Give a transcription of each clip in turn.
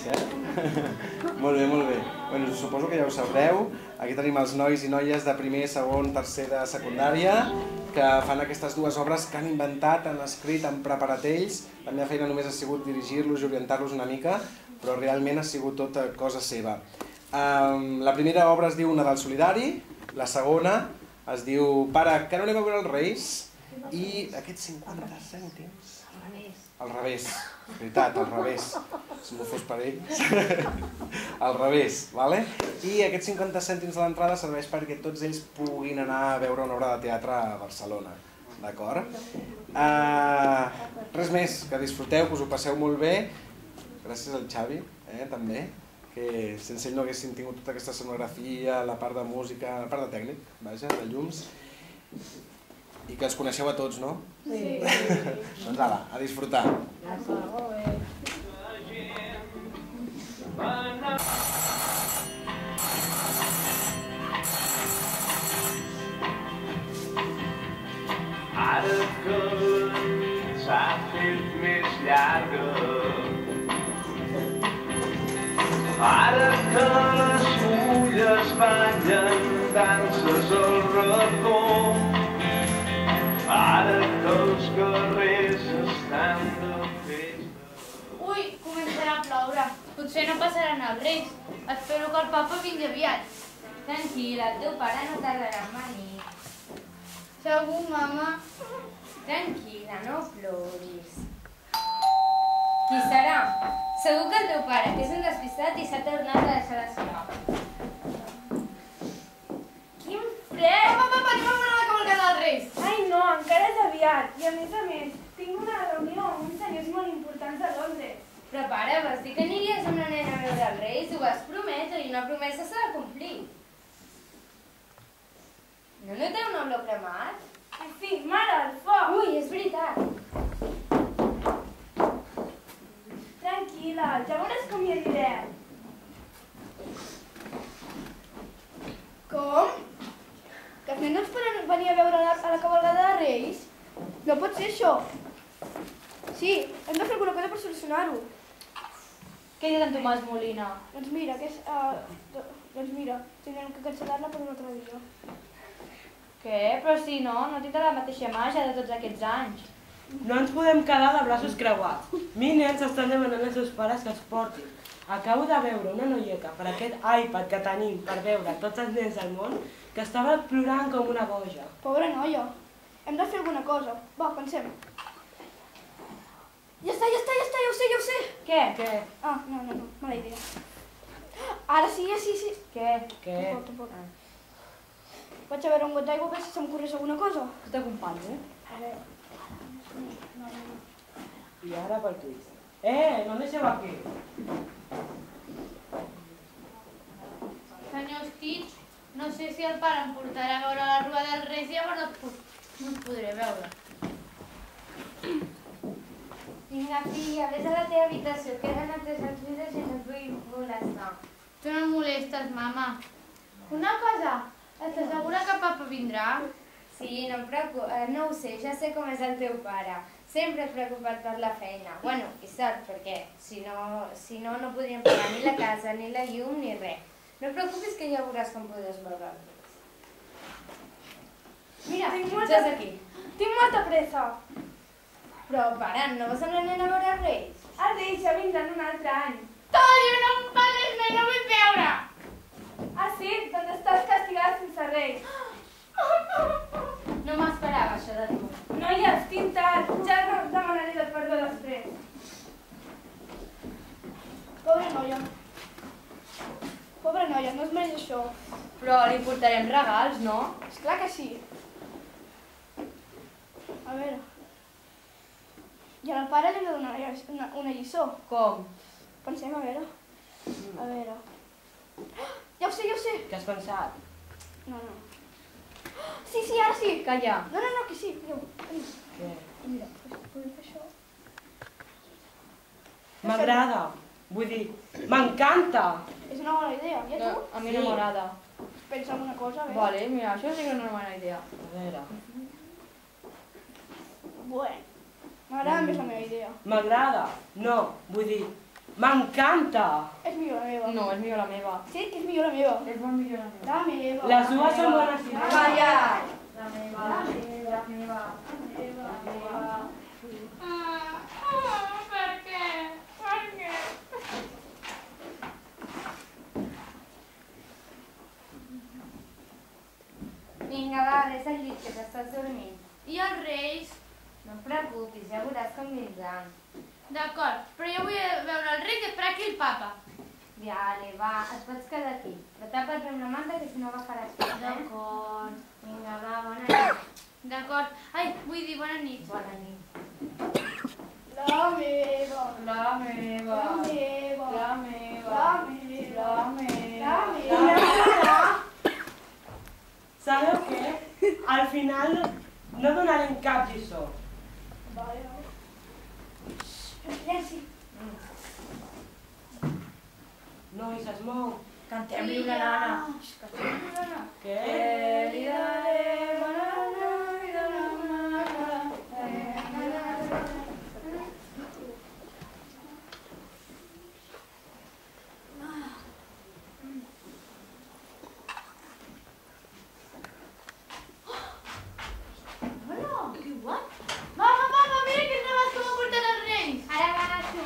Reis, Molt bé, molt bé. Bueno, suposo que ja ho sabreu. Aquí tenim els nois i noies de primer, segon, tercer de secundària que fan aquestes dues obres que han inventat, han escrit, han preparat ells. La meva feina només ha sigut dirigir-los i orientar-los una mica, però realment ha sigut tota cosa seva. La primera obra es diu Nadal Solidari, la segona es diu Pare, que no anem a veure els Reis, i aquests 50 cèntims... Al revés, veritat, al revés, si no fos per ells, al revés, vale? I aquests 50 cèntims de l'entrada serveix perquè tots ells puguin anar a veure una obra de teatre a Barcelona, d'acord? Res més, que disfruteu, que us ho passeu molt bé, gràcies al Xavi, també, que sense ell no haguéssim tingut tota aquesta escenografia, la part de música, la part de tècnic, vaja, de llums, i que els coneixeu a tots, no? Sí. Doncs ala, a disfrutar. Ara que s'ha fet més llarga, ara que les fulles ballen danses al racó, ara que els carrers estan de festa... Ui, començarà a ploure. Potser no passaran els Reis. Espero que el papa vingui aviat. Tranquil·la, el teu pare no tardarà en venir. Segur, mama? Tranquil·la, no ploris. Qui serà? Segur que el teu pare, que és un despistat i s'ha tornat a deixar l'escola. Quin fred! Papa, anem a veure la cavalcada dels Reis! Ai no, encara és aviat. I a més, tinc una reunió amb uns senyors molt importants de Londres. Però pare, vas dir que aniries amb la nena a veure els Reis, ho vas prometre i una promesa s'ha de complir. No noteu un olor cremat? Ai, sí, mare, el foc! Ui, és veritat. Tranquil·la, ja veuràs com hi aniré. Com? Que els nens poden venir a veure a la cavalcada de Reis? No pot ser això. Sí, hem de fer alguna cosa per solucionar-ho. Què ha dit en Tomàs Molina? Doncs mira, tindrem que cancel·lar-la per un altre dia. Què? Però si no tindrà la mateixa màgia de tots aquests anys. No ens podem quedar de braços creuats. Mi nens estan demanant als seus pares que els portin. Acabo de veure una noieta per aquest iPad que tenim per veure tots els nens del món que estava plorant com una boja. Pobra noia. Hem de fer alguna cosa. Va, pensem. Ja està, ja ho sé. Què? Ah, no, mala idea. Ara sí. Què? Tampoc. Vaig a veure un got d'aigua a veure si se'm correix alguna cosa. Que t'acompanyo. A veure. I ara pel twist. No em deixeu aquí. Senyor Stitch, no sé si el pare em portarà a veure la rua dels Reis i llavors no et podré veure. Vinga, filla, vés a la teva habitació, queden altres llibres i no et vull molestar. Tu no em molestes, mama. Una cosa, estàs segura que papa vindrà? Sí, no ho sé, ja sé com és el teu pare. Sempre preocupat per la feina. Bueno, i sort, perquè si no, no podríem pagar ni la casa, ni la llum, ni res. No et preocupis que ja veuràs com podràs veure els. Mira, ja és aquí. Tinc molta pressa. Però, pare, no vas amb la nena a veure els Reis? Els Reis ja vindran un altre any. Tollo, no em parles més, no vull veure! Ah, sí? Doncs estàs castigada sense Reis. No m'esperava això de tu. Noia, estic tard. Ja no demanaré el perdó després. Pobra noia, no es mereix això. Però li portarem regals, no? Esclar que sí. A veure. I al pare li hem de donar una lliçó. Com? Pensem, a veure. A veure. Ja ho sé. Què has pensat? No. Sí, ara sí. Calla. No, que sí. Què? Mira, podem fer això. M'agrada. Vull dir, m'encanta. És una bona idea. I a tu? A mi no m'agrada. Pensa en una cosa, a veure. Vale, mira, això sí que és una bona idea. A veure. Bueno, m'agrada més la meva idea. M'agrada. No, vull dir, M'encanta! És millor la meva. No, és millor la meva. Sí, que és millor la meva. És molt millor la meva. La meva. Les dues són bones idees. Calla! La meva. La meva. La meva. La meva. Per què? Per què? Vinga, va, ves al llit, que t'estàs dormint. I els reis? No et preocupis, ja veuràs com vindran. D'acord, però jo vull veure el rei i esperar aquí el papa. Vale, va, et pots quedar aquí. Però tapa't amb la manta, que si no agafaràs fred, eh? D'acord. Vinga, va, bona nit. D'acord. Ai, vull dir bona nit. Bona nit. La meva. La meva. La meva. La meva. La meva. La meva. La meva. Sabeu què? Al final no donarem cap lliçó. Vale, vale. Silenci. Nois, es mou. Cantem-li una nana. Cantem-li una nana. Què? Li darem una nana, li darem una nana. Mama, mama, mira quins regals que m'ha portat els reis. Ara vas tu.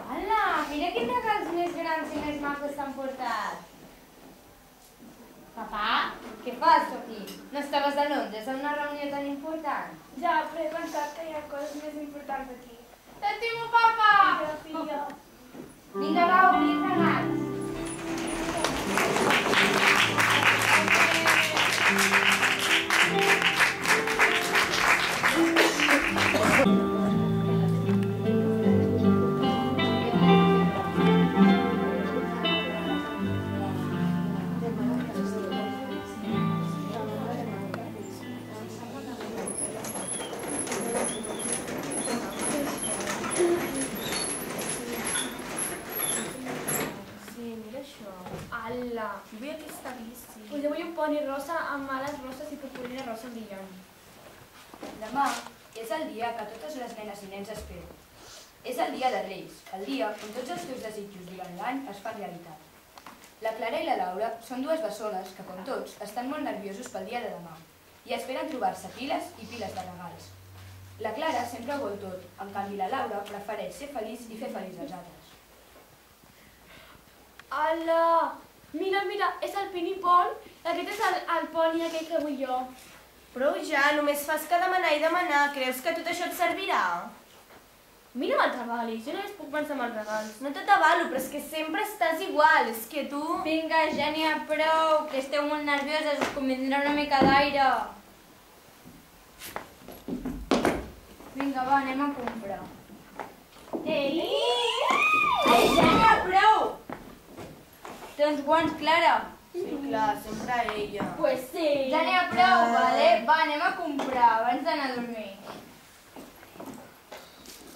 Hola, mira quins regals més grans i més macos s'han portat. Papà? Què fas tu aquí? No estaves a Londres en una reunió tan important? Ja, però he pensat que hi ha coses més importants aquí. T'estimo, papa! Mira, filla. Vinga, va, obrir els regals. Ala, vull aquesta bici. Pues jo vull un poni rosa amb ales roses i purpurina rosa brillant. Demà és el dia que totes les nenes i nens esperen. És el dia de Reis, el dia on tots els teus desitjos durant l'any es fan realitat. La Clara i la Laura són dues bessones que, com tots, estan molt nerviosos pel dia de demà i esperen trobar-se piles i piles de regals. La Clara sempre ho vol tot, en canvi la Laura prefereix ser feliç i fer feliç als altres. Ala! Mira, mira, és el pinipon. Aquest és el poni aquell que vull jo. Prou ja, només fas que demanar i demanar. Creus que tot això et servirà? Mira'm els regalis, jo només puc pensar en els regals. No t'avalo, però és que sempre estàs igual. És que tu... Vinga, ja n'hi ha prou, que esteu molt nervioses, us convindrà una mica d'aire. Vinga, va, anem a comprar. Ei! Ai, ja n'hi ha prou! Té uns guants, Clara. Sí, clar, sempre ella. Pues sí! Ja n'hi ha prou, vale? Va, anem a comprar abans d'anar a dormir.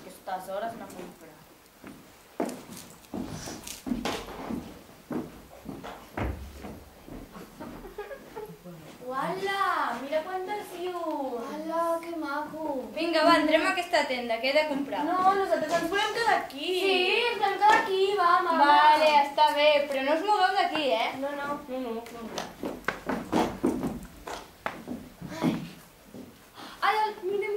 Aquestes hores no comprar. Uala! Mira quantes llums! Uala, que maco! Vinga, va, entrem a aquesta tenda, que he de comprar. No, nosaltres ens volem quedar aquí. Sí, ens vam quedar aquí, va, mama! Vale, està bé, però no us mogueu d'aquí, eh? No. Ai, mira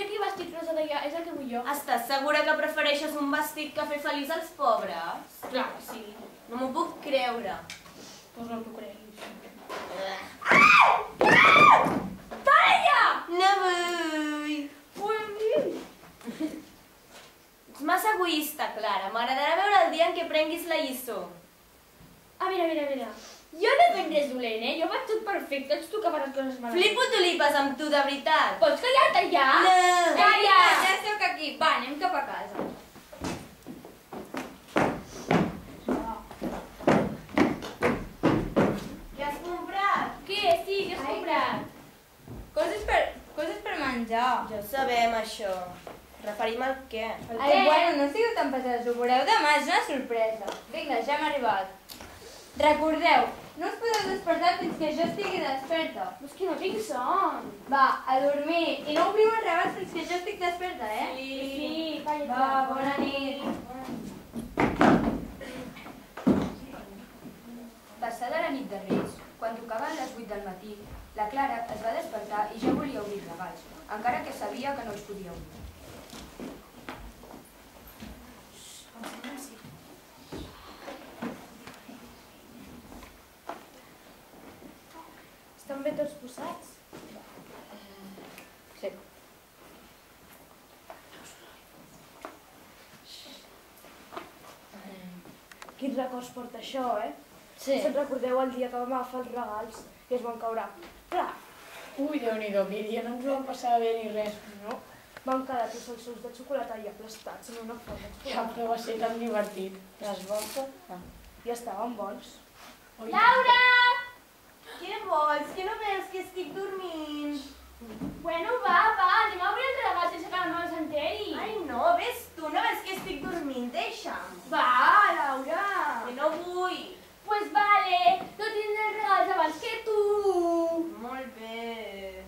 quin vestit rosa d'allà, és el que vull jo. Estàs segura que prefereixes un vestit que fer feliç als pobres? Clar, sí. No m'ho puc creure. Pues no t'ho creguis. No vull. Ets massa egoista, Clara. M'agradarà veure el dia en què prenguis la lliçó. Ah, mira. Jo no he fet res dolent, eh? Jo faig tot perfecte, ets tu que fas les coses malament. Flipo tulipes amb tu, de veritat. Pots callar-te ja? No. Calla, ja sóc aquí. Va, anem cap a casa. Què has comprat? Què? Sí, què has comprat? Coses per menjar. Ja ho sabem, això. Referim al què? Ai, bueno, no sigueu tan pesats, ho veureu demà, és una sorpresa. Vinga, ja hem arribat. Recordeu, No us podeu despertar fins que jo estigui desperta. Però és que no tinc son. Va, a dormir. I no obriu els regals fins que jo estic desperta, eh? Sí, Va, bona nit. Passada la nit de Reis, quan tocaven les 8 del matí, la Clara es va despertar i ja volia obrir els regals, encara que sabia que no els podia obrir. Estan bé tots posats? Sí. Quins records porta això, eh? Sí. Se'n recordeu el dia que vam agafar els regals i es van caure? Clar, Ui, Déu-n'hi-do, aquell dia no ens ho vam passar bé ni res. no? Van quedar tots els seus de xocolata i aplastats en una forma. Ja, però va ser tan divertit. Les voltes? No. I estaven bons. Ui, Laura! Què vols? Que no veus que estic dormint? Bueno, va, anem a obrir els regals sense que la mama s'enteri. Ai, no, ves tu, no ves que estic dormint? Deixa'm. Va, Laura. Que no vull. Pues vale, no tindré els regals abans que tu. Molt bé.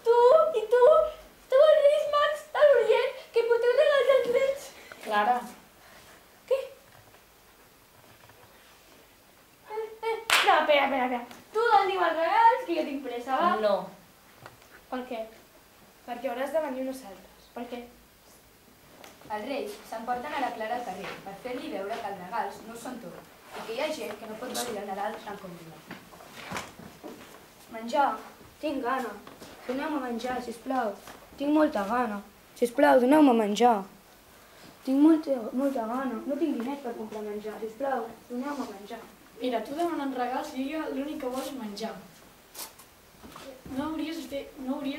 Tu, els Reis Mags de l'Orient, que porteu regals als nens. Clara, No, espera. Tu doni'm els regals, que jo tinc pressa, va? No. Per què? Perquè hauràs de venir unes altres. Per què? Els Reis s'emporten a la Clara al carrer per fer-li veure que els regals no ho són tot i que hi ha gent que no pot veure el Nadal tal com diuen. Menjar? Tinc gana. Doneu-me menjar, sisplau. Tinc molta gana. Sisplau, doneu-me menjar. Tinc molta gana. No tinc diners per comprar menjar. Sisplau, doneu-me menjar. mira, tu demanant regals i l'únic que vols és menjar. No hauries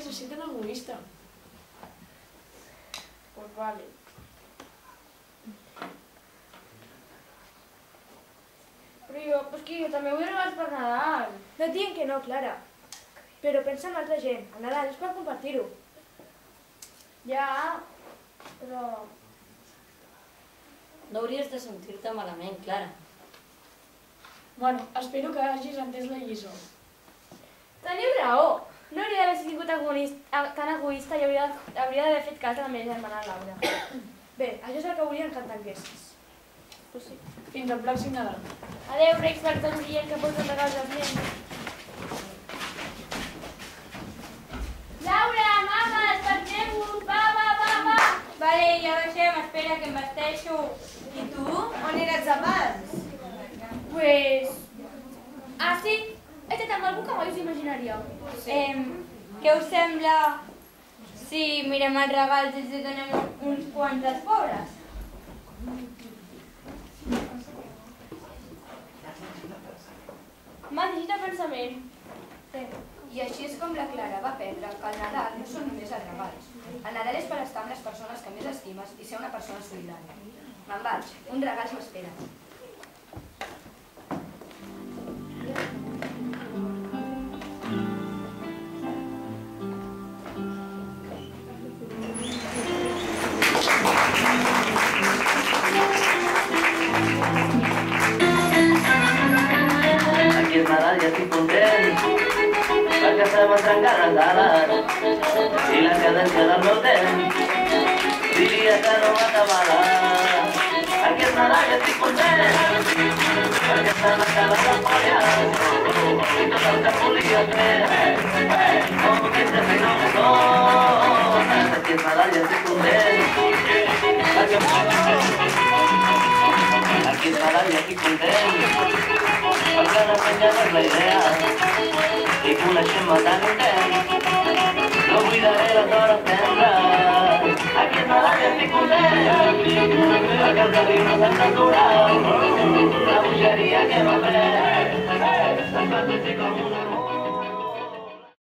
de ser tan egoista. Pues vale. Però jo també vull regals per Nadal. No et diguin que no, Clara. Però pensa en altra gent. El Nadal és per compartir-ho. Ja, però... No hauries de sentir-te malament, Clara. Bueno, espero que hagis entès la lliçó. Teniu raó. No hauria d'haver sigut tan egoista i hauria d'haver fet cas a la meva germana Laura. Bé, això és el que volien que entenguessis. Pues sí. Fins al pròxim Nadal. Adéu, Reis Mags de l'Orient, que porten regals als nens. Laura, mama, desperteu-vos! Va! Vale, ja baixem, espera que em vesteixo. I tu? On eres abans? Pues... Ah, sí? He estat amb algú que mai us imaginaríeu. Què us sembla si mirem els regals i els donem uns quants als pobres? M'ha llegit el pensament. I així és com la Clara va aprendre que el Nadal no són només els regals. El Nadal és per estar amb les persones que més estimes i ser una persona solidària. Me'n vaig, uns regals m'esperen. Aquí és Nadal i estic content perquè se m'estan carregades i la cadència del meu temps diria que no m'acabada. Aquí és Nadal i estic content perquè s'han acabat les polles i tot el que volia fer com que se feina un tot. Aquí és Nadal i estic content perquè aquí és Nadal i estic content perquè no s'engegués la idea i coneixent-me tan intens no buidaré les hores tendres. Aquí és Nadal i estic content perquè el camí no s'ha d'aturar la bogeria que m'ha pres em fa sentir com un amor.